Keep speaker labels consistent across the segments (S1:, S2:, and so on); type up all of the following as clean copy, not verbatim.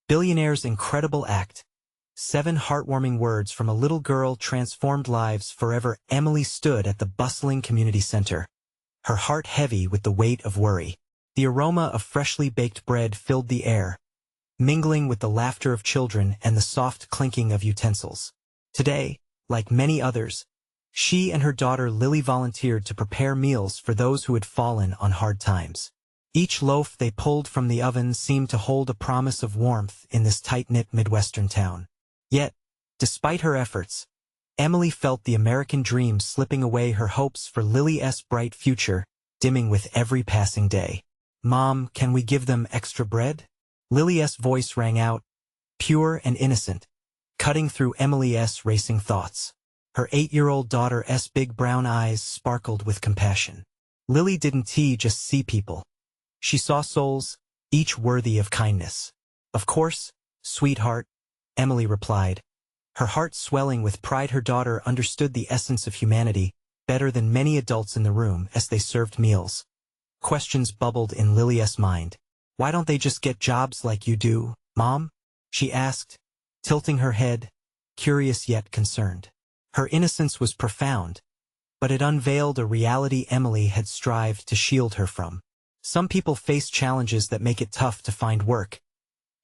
S1: Billionaire's incredible act. 7 heartwarming words from a little girl transformed lives forever. Emily stood at the bustling community center, her heart heavy with the weight of worry. The aroma of freshly baked bread filled the air, mingling with the laughter of children and the soft clinking of utensils. Today, like many others, she and her daughter Lily volunteered to prepare meals for those who had fallen on hard times. Each loaf they pulled from the oven seemed to hold a promise of warmth in this tight-knit Midwestern town. Yet, despite her efforts, Emily felt the American dream slipping away, her hopes for Lily's bright future dimming with every passing day. "Mom, can we give them extra bread?" Lily's voice rang out, pure and innocent, cutting through Emily's racing thoughts. Her 8-year-old daughter's big brown eyes sparkled with compassion. Lily didn't just see people. She saw souls, each worthy of kindness. "Of course, sweetheart," Emily replied, her heart swelling with pride. Her daughter understood the essence of humanity better than many adults in the room as they served meals. Questions bubbled in Lily's mind. "Why don't they just get jobs like you do, Mom?" she asked, tilting her head, curious yet concerned. Her innocence was profound, but it unveiled a reality Emily had strived to shield her from. "Some people face challenges that make it tough to find work,"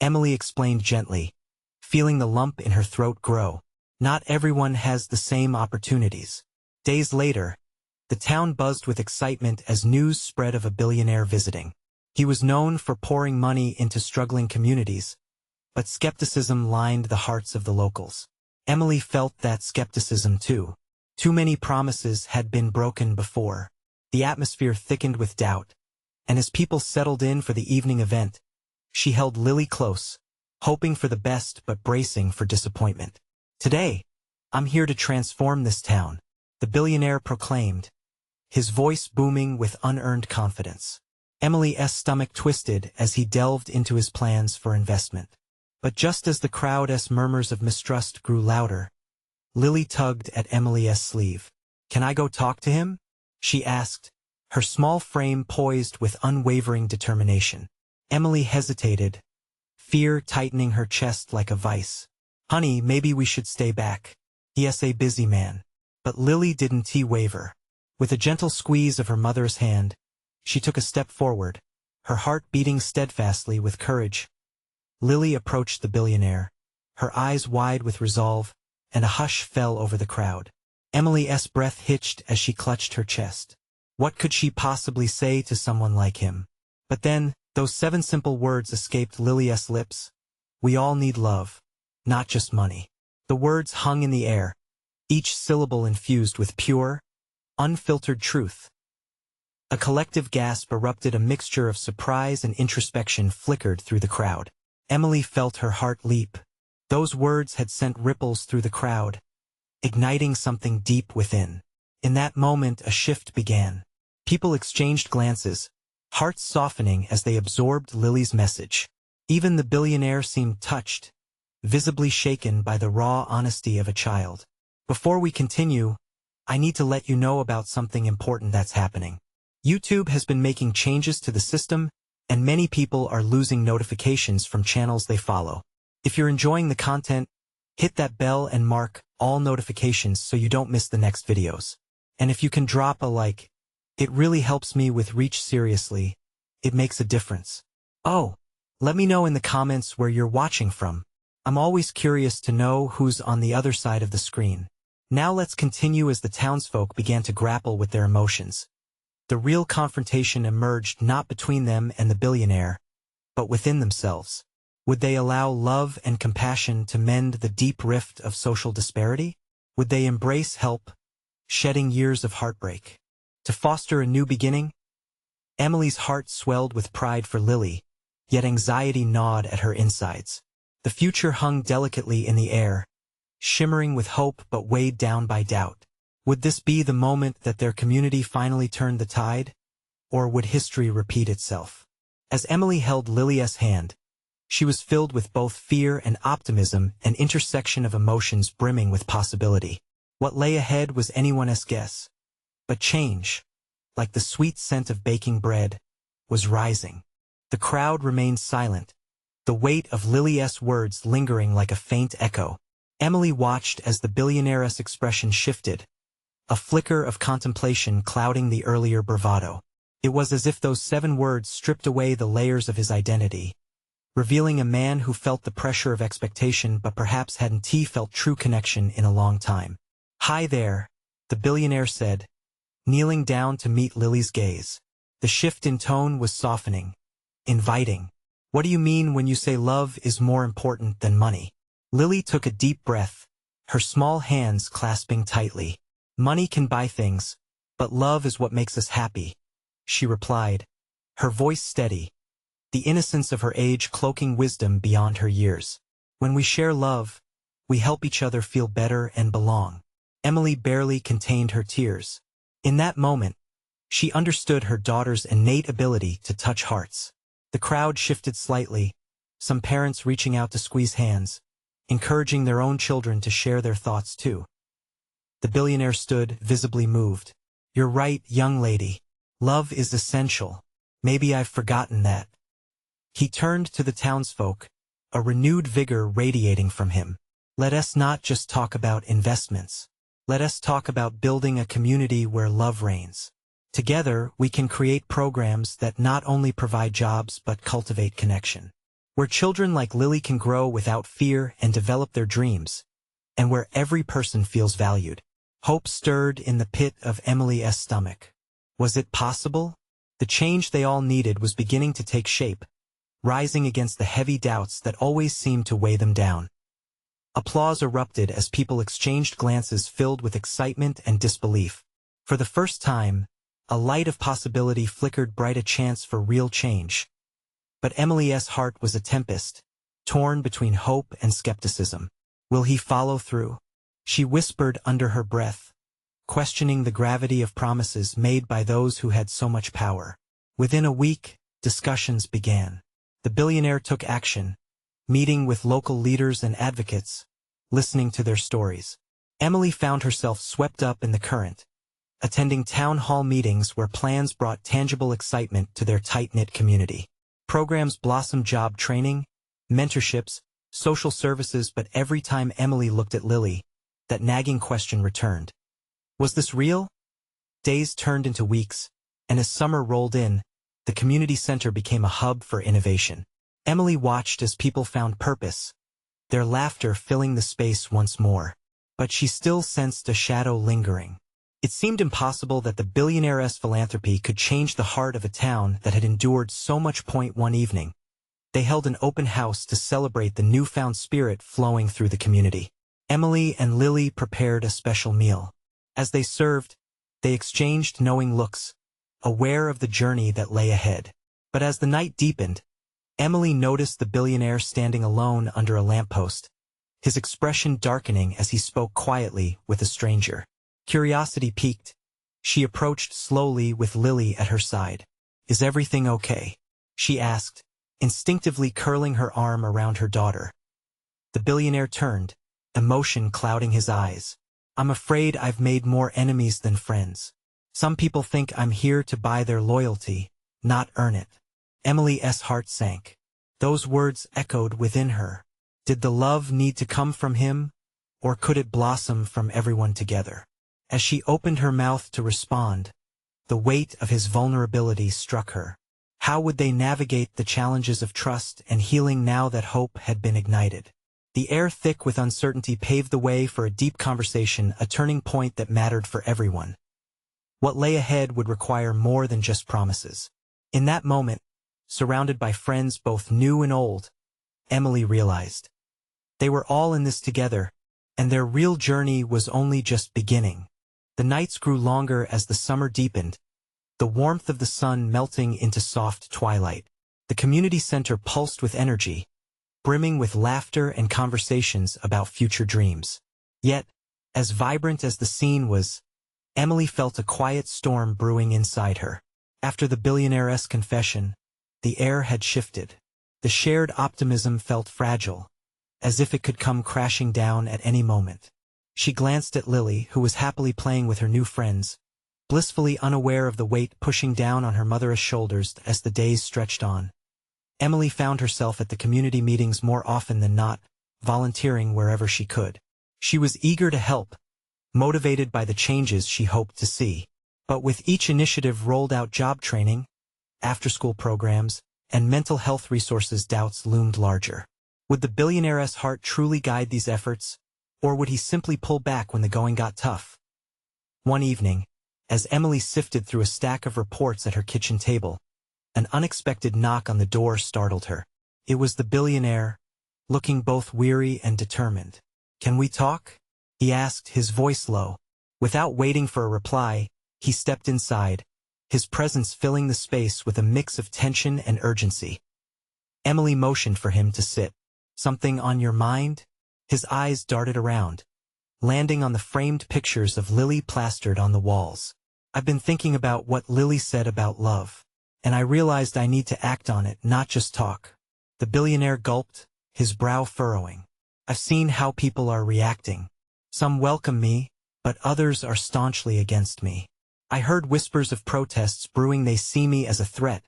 S1: Emily explained gently, feeling the lump in her throat grow. "Not everyone has the same opportunities." Days later, the town buzzed with excitement as news spread of a billionaire visiting. He was known for pouring money into struggling communities, but skepticism lined the hearts of the locals. Emily felt that skepticism too. Too many promises had been broken before. The atmosphere thickened with doubt, and as people settled in for the evening event, she held Lily close, hoping for the best but bracing for disappointment. "Today, I'm here to transform this town," the billionaire proclaimed, his voice booming with unearned confidence. Emily's stomach twisted as he delved into his plans for investment. But just as the crowd's murmurs of mistrust grew louder, Lily tugged at Emily's sleeve. "Can I go talk to him?" she asked, her small frame poised with unwavering determination. Emily hesitated, fear tightening her chest like a vice. "Honey, maybe we should stay back. He's a busy man." But Lily didn't waver. With a gentle squeeze of her mother's hand, she took a step forward, her heart beating steadfastly with courage. Lily approached the billionaire, her eyes wide with resolve, and a hush fell over the crowd. Emily's breath hitched as she clutched her chest. What could she possibly say to someone like him? But then, those 7 simple words escaped Lily's lips. "We all need love, not just money." The words hung in the air, each syllable infused with pure, unfiltered truth. A collective gasp erupted, a mixture of surprise and introspection flickered through the crowd. Emily felt her heart leap. Those words had sent ripples through the crowd, igniting something deep within. In that moment, a shift began. People exchanged glances, hearts softening as they absorbed Lily's message. Even the billionaire seemed touched, visibly shaken by the raw honesty of a child. "Before we continue, I need to let you know about something important that's happening. YouTube has been making changes to the system, and many people are losing notifications from channels they follow. If you're enjoying the content, hit that bell and mark all notifications so you don't miss the next videos. And if you can drop a like, it really helps me with reach. Seriously, it makes a difference. Oh, let me know in the comments where you're watching from. I'm always curious to know who's on the other side of the screen." Now let's continue as the townsfolk began to grapple with their emotions. The real confrontation emerged not between them and the billionaire, but within themselves. Would they allow love and compassion to mend the deep rift of social disparity? Would they embrace help, shedding years of heartbreak, to foster a new beginning? Emily's heart swelled with pride for Lily, yet anxiety gnawed at her insides. The future hung delicately in the air, shimmering with hope but weighed down by doubt. Would this be the moment that their community finally turned the tide? Or would history repeat itself? As Emily held Lily's hand, she was filled with both fear and optimism, an intersection of emotions brimming with possibility. What lay ahead was anyone's guess. But change, like the sweet scent of baking bread, was rising. The crowd remained silent, the weight of Lily's words lingering like a faint echo. Emily watched as the billionaire's expression shifted, a flicker of contemplation clouding the earlier bravado. It was as if those 7 words stripped away the layers of his identity, revealing a man who felt the pressure of expectation but perhaps hadn't felt true connection in a long time. "Hi there," the billionaire said, kneeling down to meet Lily's gaze. The shift in tone was softening, inviting. "What do you mean when you say love is more important than money?" Lily took a deep breath, her small hands clasping tightly. "Money can buy things, but love is what makes us happy," she replied, her voice steady, the innocence of her age cloaking wisdom beyond her years. "When we share love, we help each other feel better and belong." Emily barely contained her tears. In that moment, she understood her daughter's innate ability to touch hearts. The crowd shifted slightly, some parents reaching out to squeeze hands, encouraging their own children to share their thoughts too. The billionaire stood, visibly moved. "You're right, young lady. Love is essential. Maybe I've forgotten that." He turned to the townsfolk, a renewed vigor radiating from him. "Let us not just talk about investments. Let us talk about building a community where love reigns. Together, we can create programs that not only provide jobs but cultivate connection. Where children like Lily can grow without fear and develop their dreams, and where every person feels valued." Hope stirred in the pit of Emily's stomach. Was it possible? The change they all needed was beginning to take shape, rising against the heavy doubts that always seemed to weigh them down. Applause erupted as people exchanged glances filled with excitement and disbelief. For the first time, a light of possibility flickered bright, a chance for real change. But Emily's heart was a tempest, torn between hope and skepticism. Will he follow through? She whispered under her breath, questioning the gravity of promises made by those who had so much power. Within a week, discussions began. The billionaire took action, meeting with local leaders and advocates, listening to their stories. Emily found herself swept up in the current, attending town hall meetings where plans brought tangible excitement to their tight-knit community. Programs blossomed: job training, mentorships, social services. But every time Emily looked at Lily, that nagging question returned. Was this real? Days turned into weeks, and as summer rolled in, the community center became a hub for innovation. Emily watched as people found purpose, their laughter filling the space once more. But she still sensed a shadow lingering. It seemed impossible that the billionaire's philanthropy could change the heart of a town that had endured so much. One evening, they held an open house to celebrate the newfound spirit flowing through the community. Emily and Lily prepared a special meal. As they served, they exchanged knowing looks, aware of the journey that lay ahead. But as the night deepened, Emily noticed the billionaire standing alone under a lamppost, his expression darkening as he spoke quietly with a stranger. Curiosity piqued. She approached slowly with Lily at her side. "Is everything okay?" she asked, instinctively curling her arm around her daughter. The billionaire turned, emotion clouding his eyes. "I'm afraid I've made more enemies than friends. Some people think I'm here to buy their loyalty, not earn it." Emily's heart sank. Those words echoed within her. Did the love need to come from him, or could it blossom from everyone together? As she opened her mouth to respond, the weight of his vulnerability struck her. How would they navigate the challenges of trust and healing now that hope had been ignited? The air thick with uncertainty paved the way for a deep conversation, a turning point that mattered for everyone. What lay ahead would require more than just promises. In that moment, surrounded by friends both new and old, Emily realized they were all in this together, and their real journey was only just beginning. The nights grew longer as the summer deepened, the warmth of the sun melting into soft twilight. The community center pulsed with energy, brimming with laughter and conversations about future dreams. Yet, as vibrant as the scene was, Emily felt a quiet storm brewing inside her. After the billionaire's confession, the air had shifted. The shared optimism felt fragile, as if it could come crashing down at any moment. She glanced at Lily, who was happily playing with her new friends, blissfully unaware of the weight pushing down on her mother's shoulders as the days stretched on. Emily found herself at the community meetings more often than not, volunteering wherever she could. She was eager to help, motivated by the changes she hoped to see. But with each initiative rolled out job training, after-school programs, and mental health resources, doubts loomed larger. Would the billionaire's heart truly guide these efforts, or would he simply pull back when the going got tough? One evening, as Emily sifted through a stack of reports at her kitchen table, an unexpected knock on the door startled her. It was the billionaire, looking both weary and determined. "Can we talk?" he asked, his voice low. Without waiting for a reply, he stepped inside, his presence filling the space with a mix of tension and urgency. Emily motioned for him to sit. "Something on your mind?" His eyes darted around, landing on the framed pictures of Lily plastered on the walls. "I've been thinking about what Lily said about love, and I realized I need to act on it, not just talk." The billionaire gulped, his brow furrowing. "I've seen how people are reacting. Some welcome me, but others are staunchly against me. I heard whispers of protests brewing. They see me as a threat,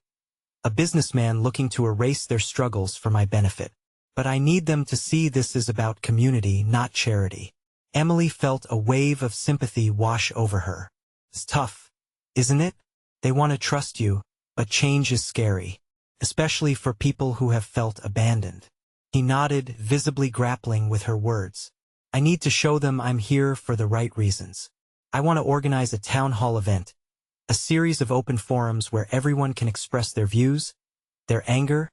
S1: a businessman looking to erase their struggles for my benefit. But I need them to see this is about community, not charity." Emily felt a wave of sympathy wash over her. "It's tough, isn't it? They want to trust you, but change is scary, especially for people who have felt abandoned." He nodded, visibly grappling with her words. "I need to show them I'm here for the right reasons. I want to organize a town hall event, a series of open forums where everyone can express their views, their anger,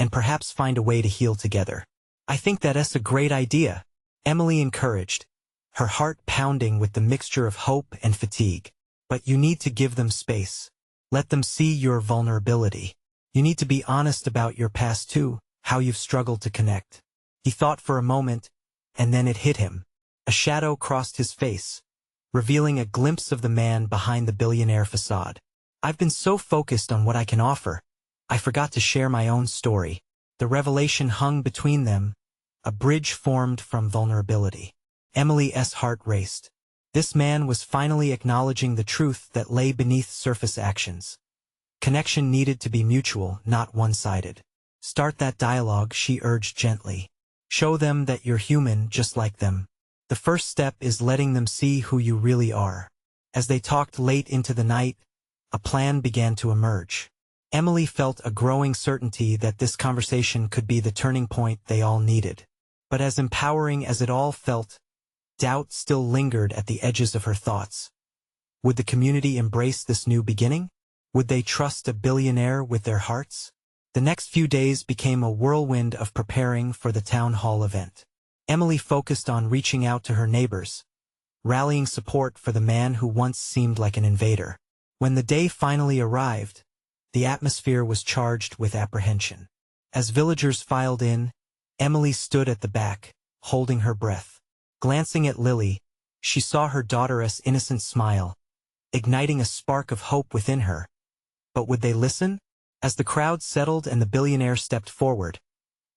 S1: and perhaps find a way to heal together." "I think that's a great idea," Emily encouraged, her heart pounding with the mixture of hope and fatigue. "But you need to give them space. Let them see your vulnerability. You need to be honest about your past too, how you've struggled to connect." He thought for a moment, and then it hit him. A shadow crossed his face, revealing a glimpse of the man behind the billionaire facade. "I've been so focused on what I can offer, I forgot to share my own story." The revelation hung between them, a bridge formed from vulnerability. Emily's heart raced. This man was finally acknowledging the truth that lay beneath surface actions. Connection needed to be mutual, not one-sided. "Start that dialogue," she urged gently. "Show them that you're human just like them. The first step is letting them see who you really are." As they talked late into the night, a plan began to emerge. Emily felt a growing certainty that this conversation could be the turning point they all needed. But as empowering as it all felt, doubt still lingered at the edges of her thoughts. Would the community embrace this new beginning? Would they trust a billionaire with their hearts? The next few days became a whirlwind of preparing for the town hall event. Emily focused on reaching out to her neighbors, rallying support for the man who once seemed like an invader. When the day finally arrived, the atmosphere was charged with apprehension. As villagers filed in, Emily stood at the back, holding her breath. Glancing at Lily, she saw her daughter's innocent smile, igniting a spark of hope within her. But would they listen? As the crowd settled and the billionaire stepped forward,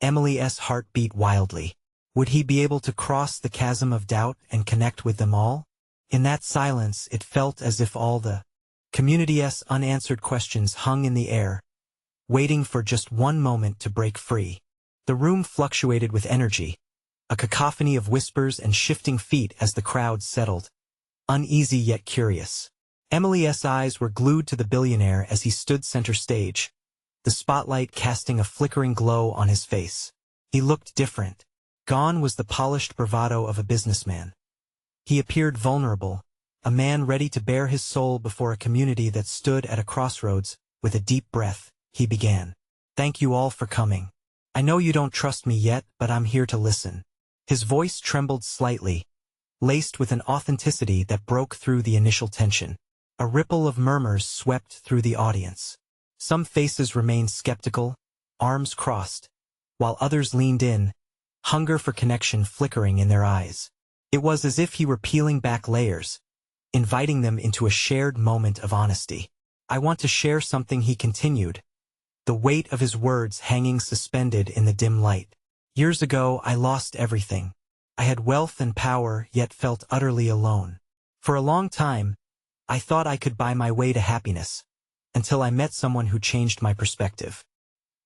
S1: Emily's heart beat wildly. Would he be able to cross the chasm of doubt and connect with them all? In that silence, it felt as if all the community's unanswered questions hung in the air, waiting for just one moment to break free. The room fluctuated with energy, a cacophony of whispers and shifting feet as the crowd settled, uneasy yet curious. Emily's eyes were glued to the billionaire as he stood center stage, the spotlight casting a flickering glow on his face. He looked different. Gone was the polished bravado of a businessman. He appeared vulnerable, a man ready to bare his soul before a community that stood at a crossroads. With a deep breath, he began. "Thank you all for coming. I know you don't trust me yet, but I'm here to listen." His voice trembled slightly, laced with an authenticity that broke through the initial tension. A ripple of murmurs swept through the audience. Some faces remained skeptical, arms crossed, while others leaned in, hunger for connection flickering in their eyes. It was as if he were peeling back layers, inviting them into a shared moment of honesty. "I want to share something," he continued, the weight of his words hanging suspended in the dim light. "Years ago, I lost everything. I had wealth and power, yet felt utterly alone. For a long time, I thought I could buy my way to happiness, until I met someone who changed my perspective."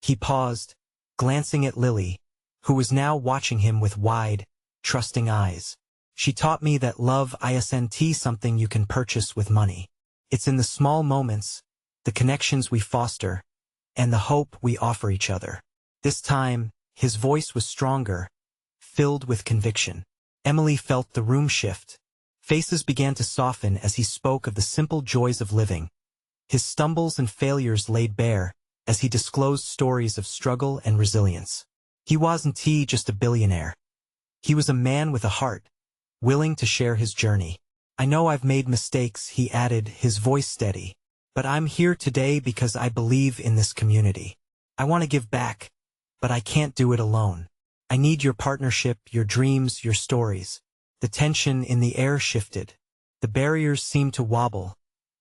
S1: He paused, glancing at Lily, who was now watching him with wide, trusting eyes. She taught me that love isn't something you can purchase with money. It's in the small moments, the connections we foster, and the hope we offer each other. This time, his voice was stronger, filled with conviction. Emily felt the room shift. Faces began to soften as he spoke of the simple joys of living. His stumbles and failures laid bare, as he disclosed stories of struggle and resilience. He wasn't just a billionaire. He was a man with a heart, willing to share his journey. I know I've made mistakes, he added, his voice steady. But I'm here today because I believe in this community. I want to give back, but I can't do it alone. I need your partnership, your dreams, your stories. The tension in the air shifted. The barriers seemed to wobble,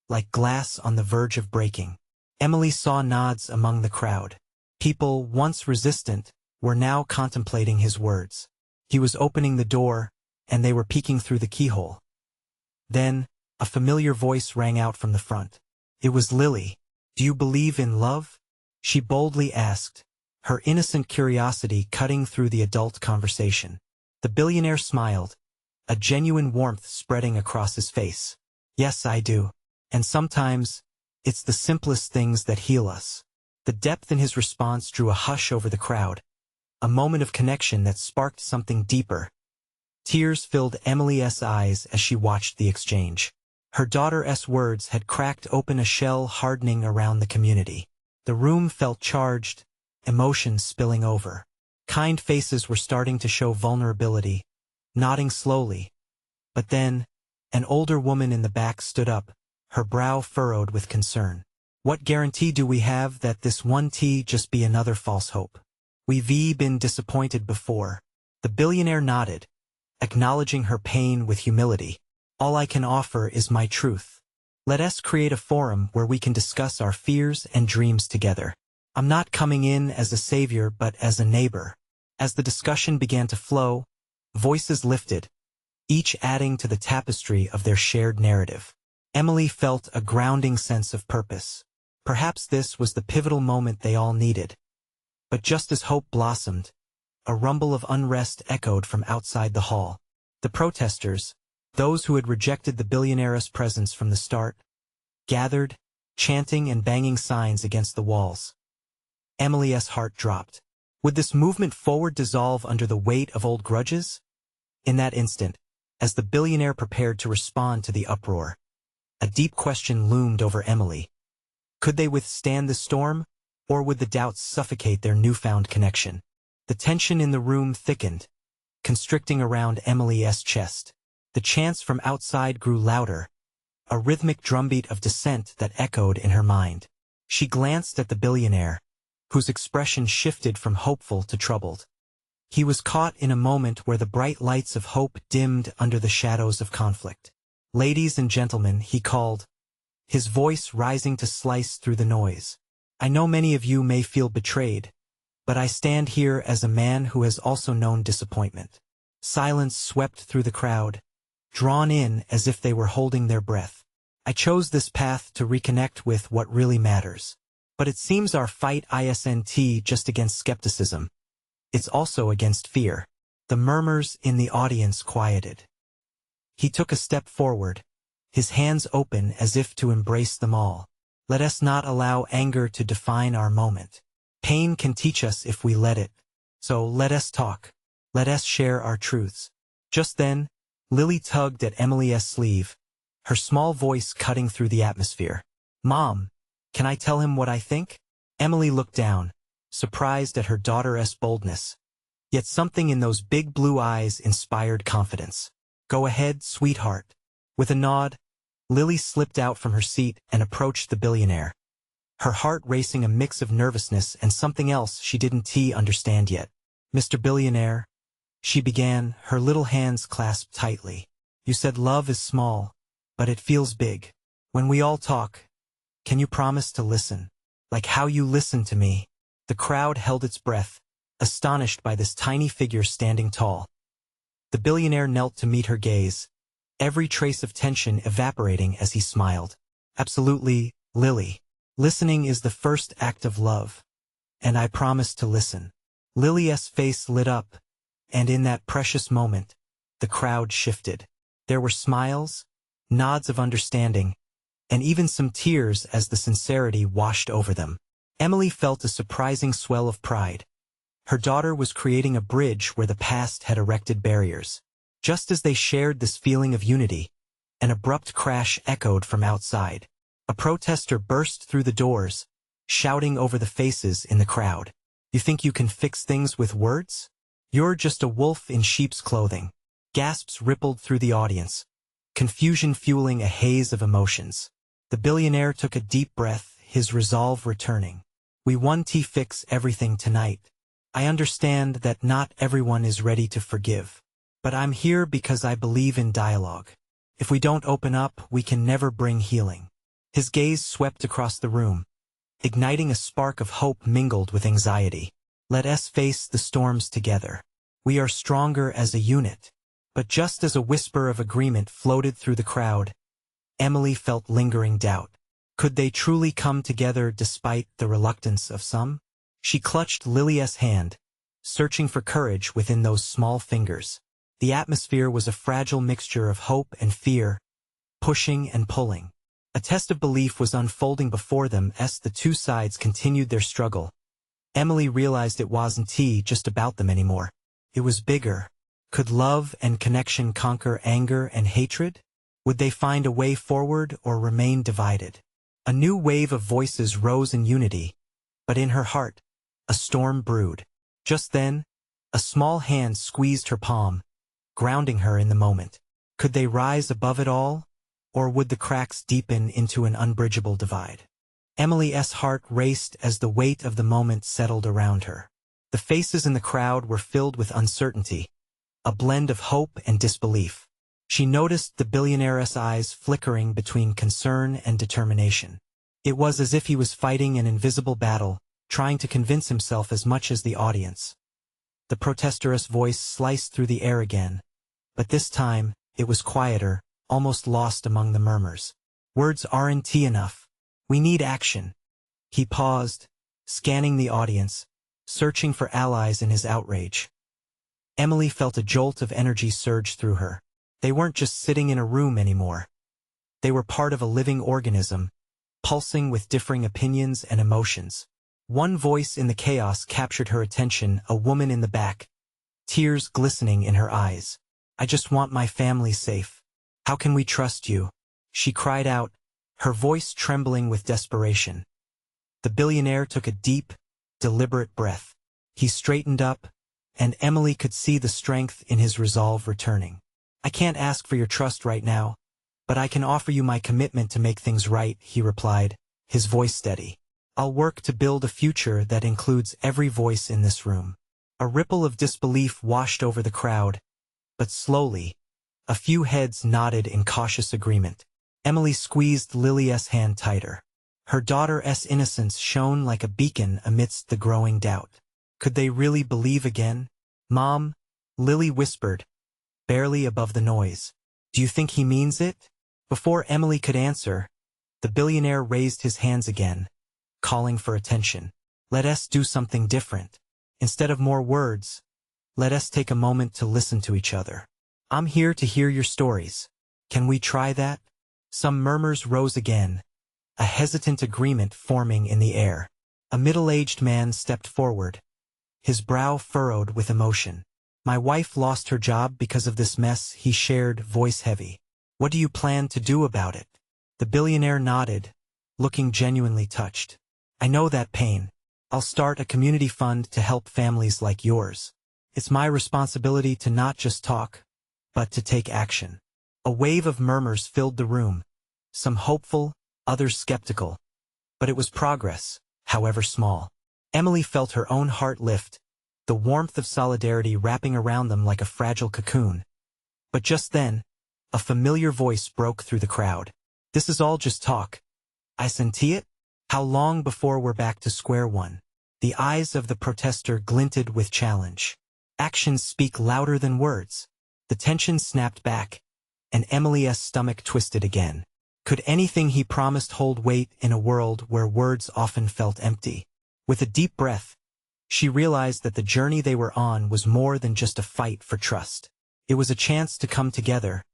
S1: like glass on the verge of breaking. Emily saw nods among the crowd. People, once resistant, were now contemplating his words. He was opening the door, and they were peeking through the keyhole. Then, a familiar voice rang out from the front. It was Lily. Do you believe in love? She boldly asked, her innocent curiosity cutting through the adult conversation. The billionaire smiled, a genuine warmth spreading across his face. Yes, I do. And sometimes, it's the simplest things that heal us. The depth in his response drew a hush over the crowd, a moment of connection that sparked something deeper. Tears filled Emily's eyes as she watched the exchange. Her daughter's words had cracked open a shell hardening around the community. The room felt charged, emotions spilling over. Kind faces were starting to show vulnerability, nodding slowly. But then, an older woman in the back stood up, her brow furrowed with concern. What guarantee do we have that this one just be another false hope? We've been disappointed before. The billionaire nodded, acknowledging her pain with humility. All I can offer is my truth. Let us create a forum where we can discuss our fears and dreams together. I'm not coming in as a savior but as a neighbor. As the discussion began to flow, voices lifted, each adding to the tapestry of their shared narrative. Emily felt a grounding sense of purpose. Perhaps this was the pivotal moment they all needed. But just as hope blossomed, a rumble of unrest echoed from outside the hall. The protesters, those who had rejected the billionaire's presence from the start, gathered, chanting and banging signs against the walls. Emily's heart dropped. Would this movement forward dissolve under the weight of old grudges? In that instant, as the billionaire prepared to respond to the uproar, a deep question loomed over Emily. Could they withstand the storm, or would the doubts suffocate their newfound connection? The tension in the room thickened, constricting around Emily's chest. The chants from outside grew louder, a rhythmic drumbeat of dissent that echoed in her mind. She glanced at the billionaire, whose expression shifted from hopeful to troubled. He was caught in a moment where the bright lights of hope dimmed under the shadows of conflict. Ladies and gentlemen, he called, his voice rising to slice through the noise. I know many of you may feel betrayed, but I stand here as a man who has also known disappointment. Silence swept through the crowd, drawn in as if they were holding their breath. I chose this path to reconnect with what really matters. But it seems our fight isn't just against skepticism. It's also against fear. The murmurs in the audience quieted. He took a step forward, his hands open as if to embrace them all. Let us not allow anger to define our moment. Pain can teach us if we let it. So let us talk. Let us share our truths. Just then, Lily tugged at Emily's sleeve, her small voice cutting through the atmosphere. Mom, can I tell him what I think? Emily looked down, surprised at her daughter's boldness. Yet something in those big blue eyes inspired confidence. Go ahead, sweetheart. With a nod, Lily slipped out from her seat and approached the billionaire, her heart racing a mix of nervousness and something else she didn't understand yet. Mr. Billionaire, she began, her little hands clasped tightly. You said love is small, but it feels big. When we all talk, can you promise to listen? Like how you listened to me? The crowd held its breath, astonished by this tiny figure standing tall. The billionaire knelt to meet her gaze, every trace of tension evaporating as he smiled. Absolutely, Lily. Listening is the first act of love. and I promise to listen. Lily's face lit up, and in that precious moment, the crowd shifted. There were smiles, nods of understanding, and even some tears as the sincerity washed over them. Emily felt a surprising swell of pride. Her daughter was creating a bridge where the past had erected barriers. Just as they shared this feeling of unity, an abrupt crash echoed from outside. A protester burst through the doors, shouting over the faces in the crowd. "You think you can fix things with words? You're just a wolf in sheep's clothing." Gasps rippled through the audience, confusion fueling a haze of emotions. The billionaire took a deep breath, his resolve returning. "We want to fix everything tonight. I understand that not everyone is ready to forgive. But I'm here because I believe in dialogue. If we don't open up, we can never bring healing." His gaze swept across the room, igniting a spark of hope mingled with anxiety. "Let us face the storms together. We are stronger as a unit." But just as a whisper of agreement floated through the crowd, Emily felt lingering doubt. Could they truly come together despite the reluctance of some? She clutched Lily's hand, searching for courage within those small fingers. The atmosphere was a fragile mixture of hope and fear, pushing and pulling. A test of belief was unfolding before them as the two sides continued their struggle. Emily realized it wasn't just about them anymore. It was bigger. Could love and connection conquer anger and hatred? Would they find a way forward or remain divided? A new wave of voices rose in unity, but in her heart, a storm brewed. Just then, a small hand squeezed her palm, grounding her in the moment. Could they rise above it all, or would the cracks deepen into an unbridgeable divide? Emily's heart raced as the weight of the moment settled around her. The faces in the crowd were filled with uncertainty, a blend of hope and disbelief. She noticed the billionaire's eyes flickering between concern and determination. It was as if he was fighting an invisible battle, trying to convince himself as much as the audience. The protester's voice sliced through the air again, but this time, it was quieter, almost lost among the murmurs. "Words aren't enough. We need action." He paused, scanning the audience, searching for allies in his outrage. Emily felt a jolt of energy surge through her. They weren't just sitting in a room anymore. They were part of a living organism, pulsing with differing opinions and emotions. One voice in the chaos captured her attention, a woman in the back, tears glistening in her eyes. "I just want my family safe. How can we trust you?" she cried out, her voice trembling with desperation. The billionaire took a deep, deliberate breath. He straightened up, and Emily could see the strength in his resolve returning. "I can't ask for your trust right now, but I can offer you my commitment to make things right," he replied, his voice steady. "I'll work to build a future that includes every voice in this room." A ripple of disbelief washed over the crowd, but slowly, a few heads nodded in cautious agreement. Emily squeezed Lily's hand tighter. Her daughter's innocence shone like a beacon amidst the growing doubt. Could they really believe again? "Mom," Lily whispered, barely above the noise. "Do you think he means it?" Before Emily could answer, the billionaire raised his hands again, calling for attention. "Let us do something different. Instead of more words, let us take a moment to listen to each other. I'm here to hear your stories. Can we try that?" Some murmurs rose again, a hesitant agreement forming in the air. A middle-aged man stepped forward, his brow furrowed with emotion. "My wife lost her job because of this mess," he shared, voice heavy. "What do you plan to do about it?" The billionaire nodded, looking genuinely touched. "I know that pain. I'll start a community fund to help families like yours. It's my responsibility to not just talk, but to take action." A wave of murmurs filled the room, some hopeful, others skeptical. But it was progress, however small. Emily felt her own heart lift, the warmth of solidarity wrapping around them like a fragile cocoon. But just then, a familiar voice broke through the crowd. "This is all just talk. I senti it? How long before we're back to square one?" The eyes of the protester glinted with challenge. Actions speak louder than words. The tension snapped back, and Emily's stomach twisted again. Could anything he promised hold weight in a world where words often felt empty? With a deep breath, she realized that the journey they were on was more than just a fight for trust. It was a chance to come together,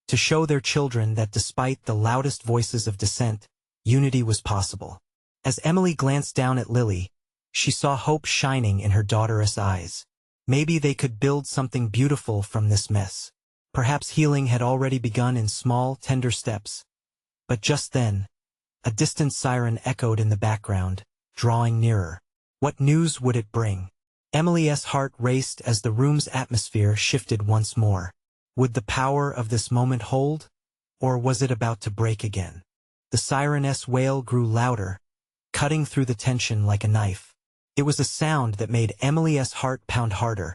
S1: to show their children that despite the loudest voices of dissent, unity was possible. As Emily glanced down at Lily, she saw hope shining in her daughter's eyes. Maybe they could build something beautiful from this mess. Perhaps healing had already begun in small, tender steps. But just then, a distant siren echoed in the background, drawing nearer. What news would it bring? Emily's heart raced as the room's atmosphere shifted once more. Would the power of this moment hold? Or was it about to break again? The siren's wail grew louder, cutting through the tension like a knife. It was a sound that made Emily's heart pound harder,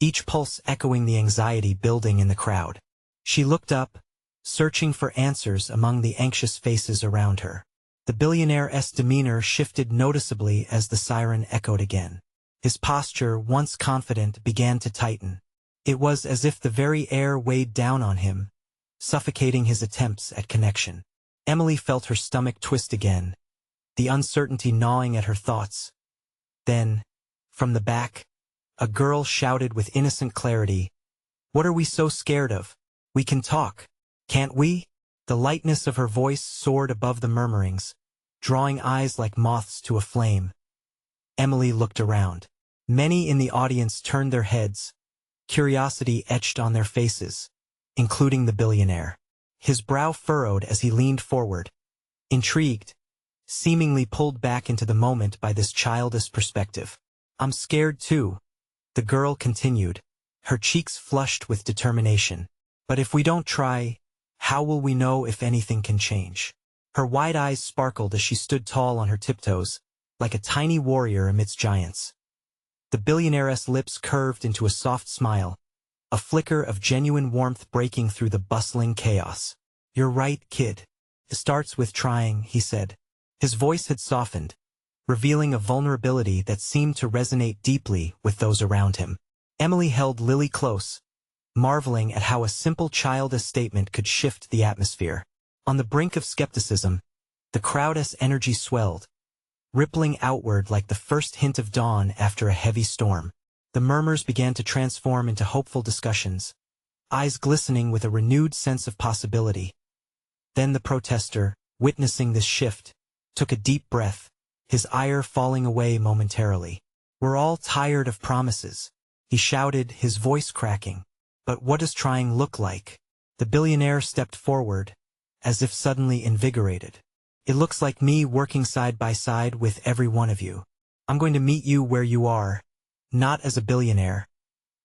S1: each pulse echoing the anxiety building in the crowd. She looked up, searching for answers among the anxious faces around her. The billionaire's demeanor shifted noticeably as the siren echoed again. His posture, once confident, began to tighten. It was as if the very air weighed down on him, suffocating his attempts at connection. Emily felt her stomach twist again, the uncertainty gnawing at her thoughts. Then, from the back, a girl shouted with innocent clarity, "What are we so scared of? We can talk, can't we?" The lightness of her voice soared above the murmurings, drawing eyes like moths to a flame. Emily looked around. Many in the audience turned their heads, curiosity etched on their faces, including the billionaire. His brow furrowed as he leaned forward, intrigued, seemingly pulled back into the moment by this childish perspective. "I'm scared too," the girl continued, her cheeks flushed with determination. "But if we don't try, how will we know if anything can change?" Her wide eyes sparkled as she stood tall on her tiptoes, like a tiny warrior amidst giants. The billionaire's lips curved into a soft smile, a flicker of genuine warmth breaking through the bustling chaos. "You're right, kid. It starts with trying," he said. His voice had softened, revealing a vulnerability that seemed to resonate deeply with those around him. Emily held Lily close, marveling at how a simple childish statement could shift the atmosphere. On the brink of skepticism, the crowd's energy swelled, rippling outward like the first hint of dawn after a heavy storm. The murmurs began to transform into hopeful discussions, eyes glistening with a renewed sense of possibility. Then the protester, witnessing this shift, took a deep breath, his ire falling away momentarily. "We're all tired of promises," he shouted, his voice cracking. "But what does trying look like?" The billionaire stepped forward, as if suddenly invigorated. "It looks like me working side by side with every one of you. I'm going to meet you where you are, not as a billionaire,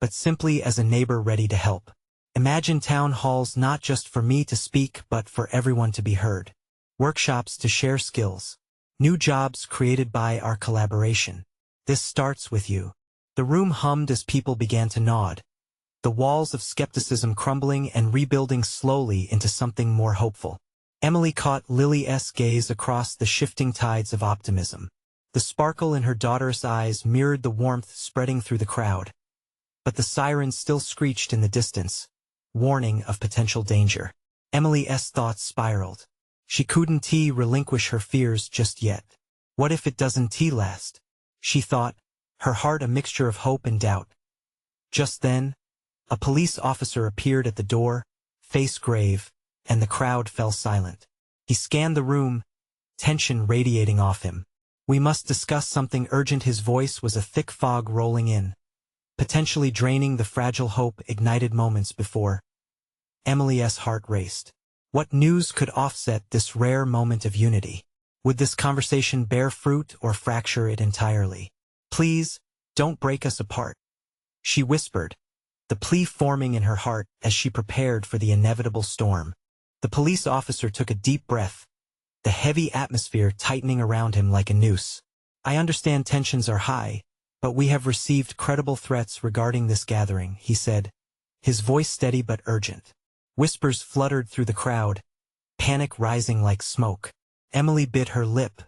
S1: but simply as a neighbor ready to help. Imagine town halls not just for me to speak but for everyone to be heard. Workshops to share skills. New jobs created by our collaboration. This starts with you." The room hummed as people began to nod, the walls of skepticism crumbling and rebuilding slowly into something more hopeful. Emily caught Lily's gaze across the shifting tides of optimism. The sparkle in her daughter's eyes mirrored the warmth spreading through the crowd. But the siren still screeched in the distance, warning of potential danger. Emily's thoughts spiraled. She couldn't relinquish her fears just yet. What if it doesn't last? She thought, her heart a mixture of hope and doubt. Just then, a police officer appeared at the door, face grave, and the crowd fell silent. He scanned the room, tension radiating off him. "We must discuss something urgent." His voice was a thick fog rolling in, potentially draining the fragile hope ignited moments before. Emily's heart raced. What news could offset this rare moment of unity? Would this conversation bear fruit or fracture it entirely? "Please, don't break us apart," she whispered, the plea forming in her heart as she prepared for the inevitable storm. The police officer took a deep breath, the heavy atmosphere tightening around him like a noose. "I understand tensions are high, but we have received credible threats regarding this gathering," he said, his voice steady but urgent. Whispers fluttered through the crowd, panic rising like smoke. Emily bit her lip.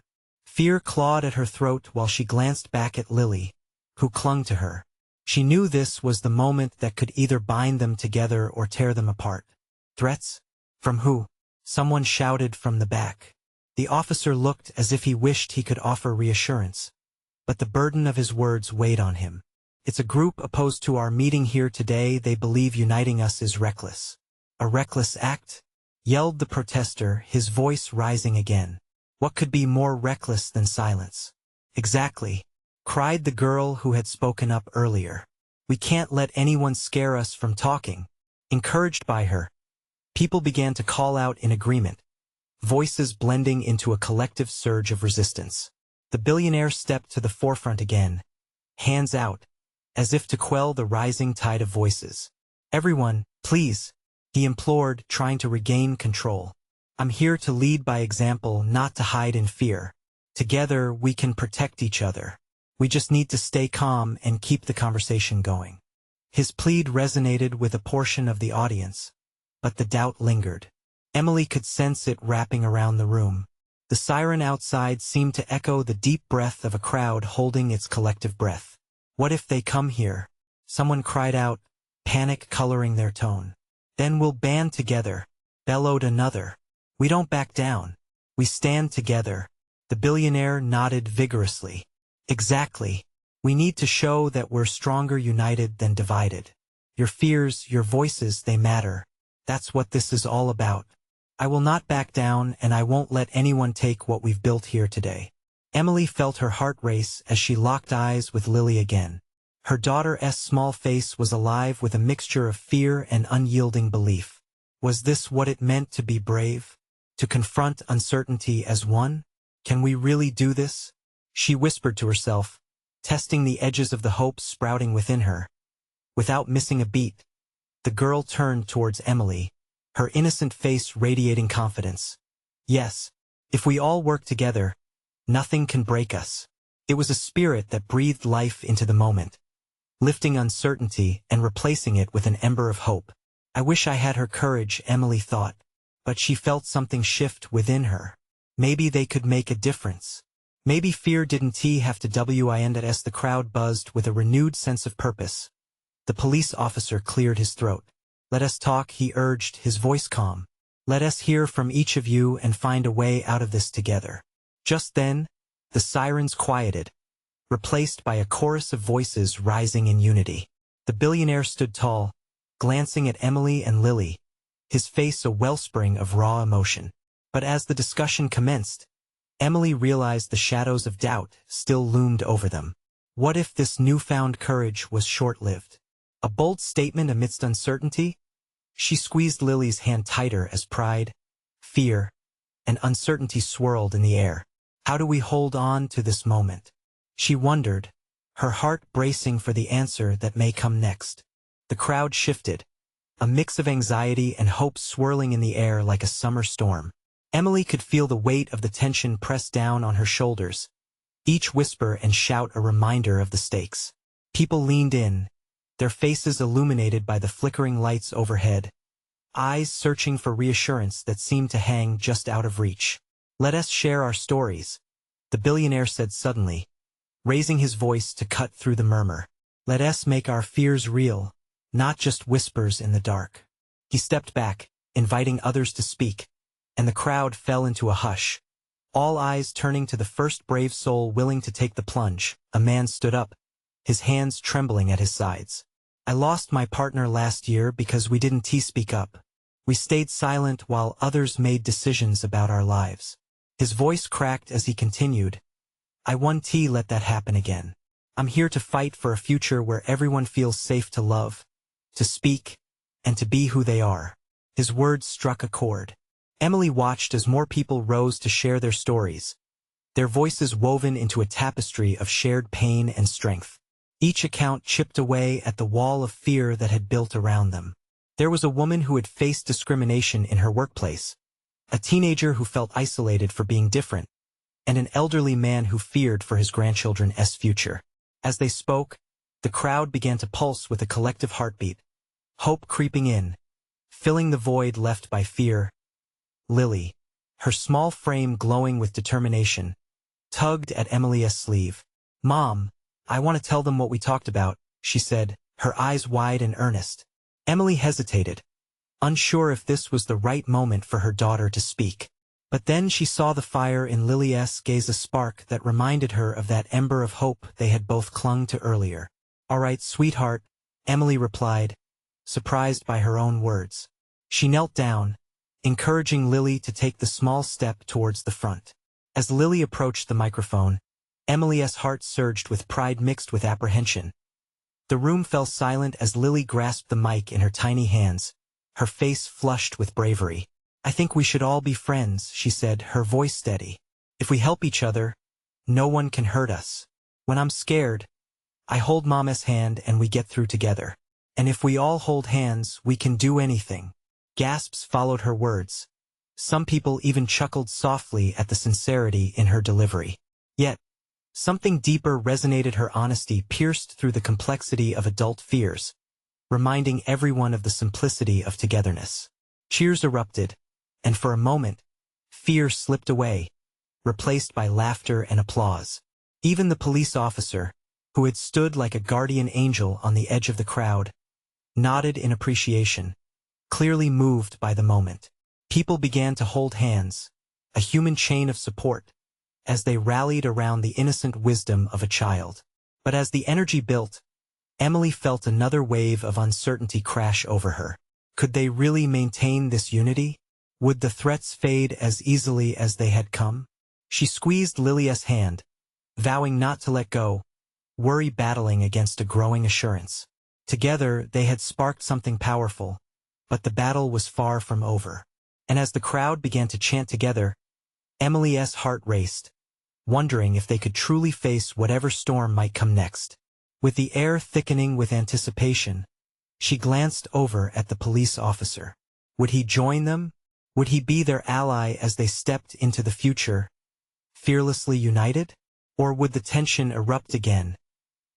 S1: Fear clawed at her throat while she glanced back at Lily, who clung to her. She knew this was the moment that could either bind them together or tear them apart. "Threats? From who?" someone shouted from the back. The officer looked as if he wished he could offer reassurance. but the burden of his words weighed on him. It's a group opposed to our meeting here today. They believe uniting us is reckless. A reckless act? Yelled the protester, his voice rising again. What could be more reckless than silence? Exactly, cried the girl who had spoken up earlier. We can't let anyone scare us from talking. Encouraged by her, people began to call out in agreement, voices blending into a collective surge of resistance. The billionaire stepped to the forefront again, hands out, as if to quell the rising tide of voices. Everyone, please, he implored, trying to regain control. I'm here to lead by example, not to hide in fear. Together, we can protect each other. We just need to stay calm and keep the conversation going. His plead resonated with a portion of the audience, but the doubt lingered. Emily could sense it wrapping around the room. The siren outside seemed to echo the deep breath of a crowd holding its collective breath. What if they come here? Someone cried out, panic coloring their tone. Then we'll band together, bellowed another. We don't back down. We stand together. The billionaire nodded vigorously. Exactly. We need to show that we're stronger united than divided. Your fears, your voices, they matter. That's what this is all about. I will not back down, and I won't let anyone take what we've built here today. Emily felt her heart race as she locked eyes with Lily again. Her daughter's small face was alive with a mixture of fear and unyielding belief. Was this what it meant to be brave? To confront uncertainty as one? Can we really do this? She whispered to herself, testing the edges of the hope sprouting within her. Without missing a beat, the girl turned towards Emily, her innocent face radiating confidence. Yes, if we all work together, nothing can break us. It was a spirit that breathed life into the moment, lifting uncertainty and replacing it with an ember of hope. I wish I had her courage, Emily thought, but she felt something shift within her. Maybe they could make a difference. Maybe fear didn't have to win as the crowd buzzed with a renewed sense of purpose. The police officer cleared his throat. Let us talk, he urged, his voice calm. Let us hear from each of you and find a way out of this together. Just then, the sirens quieted, replaced by a chorus of voices rising in unity. The billionaire stood tall, glancing at Emily and Lily, his face a wellspring of raw emotion. But as the discussion commenced, Emily realized the shadows of doubt still loomed over them. What if this newfound courage was short-lived? A bold statement amidst uncertainty? She squeezed Lily's hand tighter as pride, fear, and uncertainty swirled in the air. How do we hold on to this moment? She wondered, her heart bracing for the answer that may come next. The crowd shifted, a mix of anxiety and hope swirling in the air like a summer storm. Emily could feel the weight of the tension press down on her shoulders, each whisper and shout a reminder of the stakes. People leaned in, their faces illuminated by the flickering lights overhead, eyes searching for reassurance that seemed to hang just out of reach. Let us share our stories, the billionaire said suddenly, raising his voice to cut through the murmur. Let us make our fears real, not just whispers in the dark. He stepped back, inviting others to speak, and the crowd fell into a hush, all eyes turning to the first brave soul willing to take the plunge. A man stood up, his hands trembling at his sides. I lost my partner last year because we didn't speak up. We stayed silent while others made decisions about our lives. His voice cracked as he continued, I won't let that happen again. I'm here to fight for a future where everyone feels safe to love, to speak, and to be who they are. His words struck a chord. Emily watched as more people rose to share their stories, their voices woven into a tapestry of shared pain and strength. Each account chipped away at the wall of fear that had built around them. There was a woman who had faced discrimination in her workplace, a teenager who felt isolated for being different, and an elderly man who feared for his grandchildren's future. As they spoke, the crowd began to pulse with a collective heartbeat, hope creeping in, filling the void left by fear. Lily, her small frame glowing with determination, tugged at Emily's sleeve. Mom, I want to tell them what we talked about, she said, her eyes wide and earnest. Emily hesitated, unsure if this was the right moment for her daughter to speak. But then she saw the fire in Lily's gaze, a spark that reminded her of that ember of hope they had both clung to earlier. "All right, sweetheart," Emily replied, surprised by her own words. She knelt down, encouraging Lily to take the small step towards the front. As Lily approached the microphone, Emily's heart surged with pride mixed with apprehension. The room fell silent as Lily grasped the mic in her tiny hands, her face flushed with bravery. "I think we should all be friends," she said, her voice steady. "If we help each other, no one can hurt us. When I'm scared, I hold Mama's hand and we get through together. And if we all hold hands, we can do anything." Gasps followed her words. Some people even chuckled softly at the sincerity in her delivery. Yet, something deeper resonated. Her honesty pierced through the complexity of adult fears, reminding everyone of the simplicity of togetherness. Cheers erupted, and for a moment, fear slipped away, replaced by laughter and applause. Even the police officer, who had stood like a guardian angel on the edge of the crowd, nodded in appreciation, clearly moved by the moment. People began to hold hands, a human chain of support, as they rallied around the innocent wisdom of a child. But as the energy built, Emily felt another wave of uncertainty crash over her. Could they really maintain this unity? Would the threats fade as easily as they had come? She squeezed Lily's hand, vowing not to let go, worry battling against a growing assurance. Together, they had sparked something powerful, but the battle was far from over. And as the crowd began to chant together, Emily's heart raced, wondering if they could truly face whatever storm might come next. With the air thickening with anticipation, she glanced over at the police officer. Would he join them? Would he be their ally as they stepped into the future, fearlessly united? Or would the tension erupt again,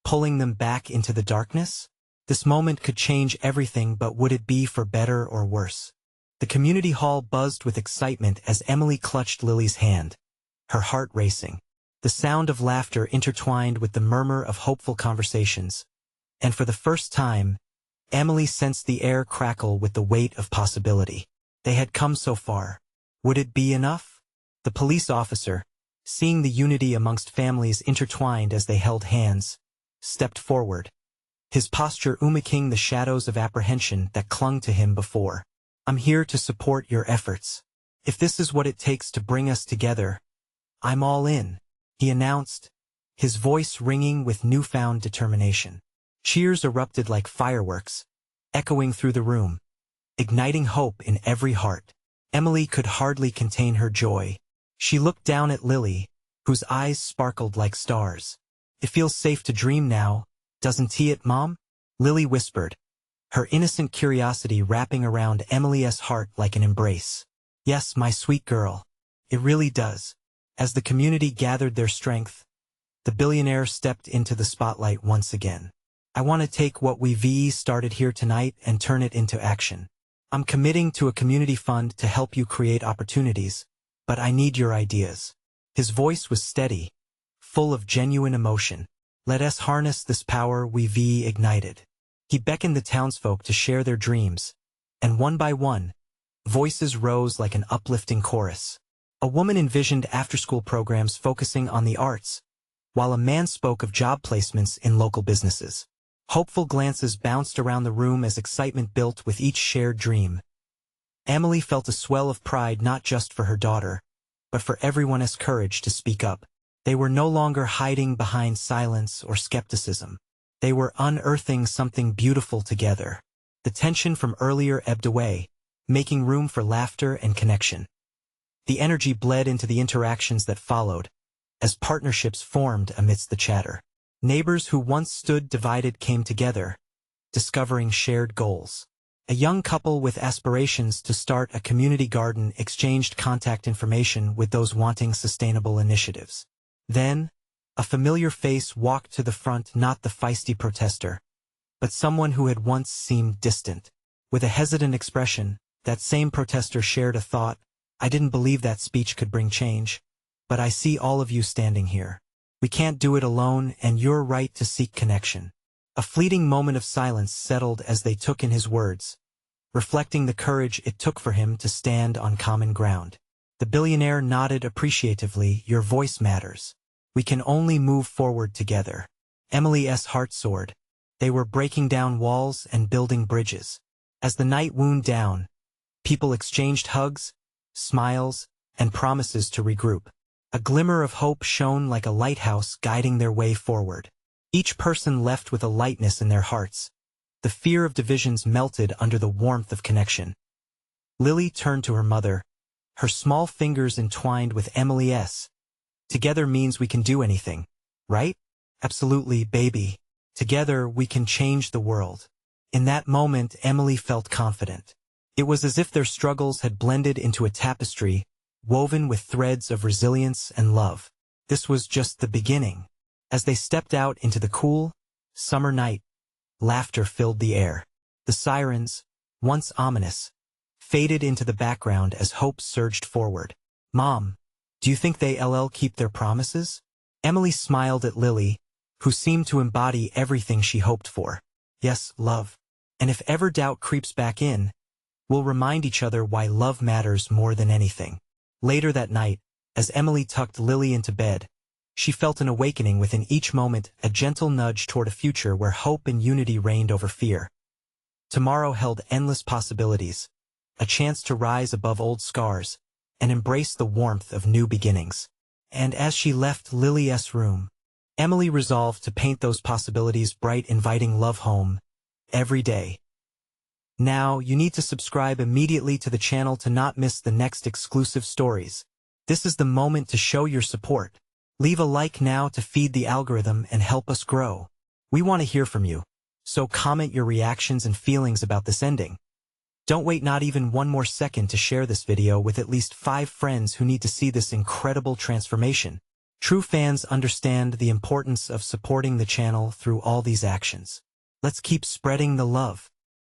S1: pulling them back into the darkness? This moment could change everything, but would it be for better or worse? The community hall buzzed with excitement as Emily clutched Lily's hand, her heart racing. The sound of laughter intertwined with the murmur of hopeful conversations. And for the first time, Emily sensed the air crackle with the weight of possibility. They had come so far. Would it be enough? The police officer, seeing the unity amongst families intertwined as they held hands, stepped forward, his posture mimicking the shadows of apprehension that clung to him before. "I'm here to support your efforts. If this is what it takes to bring us together, I'm all in," he announced, his voice ringing with newfound determination. Cheers erupted like fireworks, echoing through the room, igniting hope in every heart. Emily could hardly contain her joy. She looked down at Lily, whose eyes sparkled like stars. "It feels safe to dream now, doesn't it, Mom?" Lily whispered, her innocent curiosity wrapping around Emily's heart like an embrace. "Yes, my sweet girl, it really does." As the community gathered their strength, the billionaire stepped into the spotlight once again. "I want to take what we've started here tonight and turn it into action. I'm committing to a community fund to help you create opportunities, but I need your ideas." His voice was steady, full of genuine emotion. "Let us harness this power we've ignited." He beckoned the townsfolk to share their dreams, and one by one, voices rose like an uplifting chorus. A woman envisioned after-school programs focusing on the arts, while a man spoke of job placements in local businesses. Hopeful glances bounced around the room as excitement built with each shared dream. Emily felt a swell of pride not just for her daughter, but for everyone's courage to speak up. They were no longer hiding behind silence or skepticism. They were unearthing something beautiful together. The tension from earlier ebbed away, making room for laughter and connection. The energy bled into the interactions that followed, as partnerships formed amidst the chatter. Neighbors who once stood divided came together, discovering shared goals. A young couple with aspirations to start a community garden exchanged contact information with those wanting sustainable initiatives. Then, a familiar face walked to the front, not the feisty protester, but someone who had once seemed distant. With a hesitant expression, that same protester shared a thought. "I didn't believe that speech could bring change, but I see all of you standing here. We can't do it alone, and you're right to seek connection." A fleeting moment of silence settled as they took in his words, reflecting the courage it took for him to stand on common ground. The billionaire nodded appreciatively. Your voice matters. We can only move forward together. Emily's heart soared. They were breaking down walls and building bridges. As the night wound down, people exchanged hugs, smiles, and promises to regroup. A glimmer of hope shone like a lighthouse guiding their way forward. Each person left with a lightness in their hearts. The fear of divisions melted under the warmth of connection. Lily turned to her mother, her small fingers entwined with Emily's. Together means we can do anything, right? Absolutely, baby. Together we can change the world. In that moment, Emily felt confident. It was as if their struggles had blended into a tapestry, woven with threads of resilience and love. This was just the beginning. As they stepped out into the cool, summer night, laughter filled the air. The sirens, once ominous, faded into the background as hope surged forward. Mom, do you think they'll keep their promises? Emily smiled at Lily, who seemed to embody everything she hoped for. Yes, love. And if ever doubt creeps back in, we'll remind each other why love matters more than anything. Later that night, as Emily tucked Lily into bed, she felt an awakening within each moment, a gentle nudge toward a future where hope and unity reigned over fear. Tomorrow held endless possibilities, a chance to rise above old scars and embrace the warmth of new beginnings. And as she left Lily's room, Emily resolved to paint those possibilities bright, inviting love home every day. Now, you need to subscribe immediately to the channel to not miss the next exclusive stories. This is the moment to show your support. Leave a like now to feed the algorithm and help us grow. We want to hear from you, so comment your reactions and feelings about this ending. Don't wait not even one more second to share this video with at least 5 friends who need to see this incredible transformation. True fans understand the importance of supporting the channel through all these actions. Let's keep spreading the love.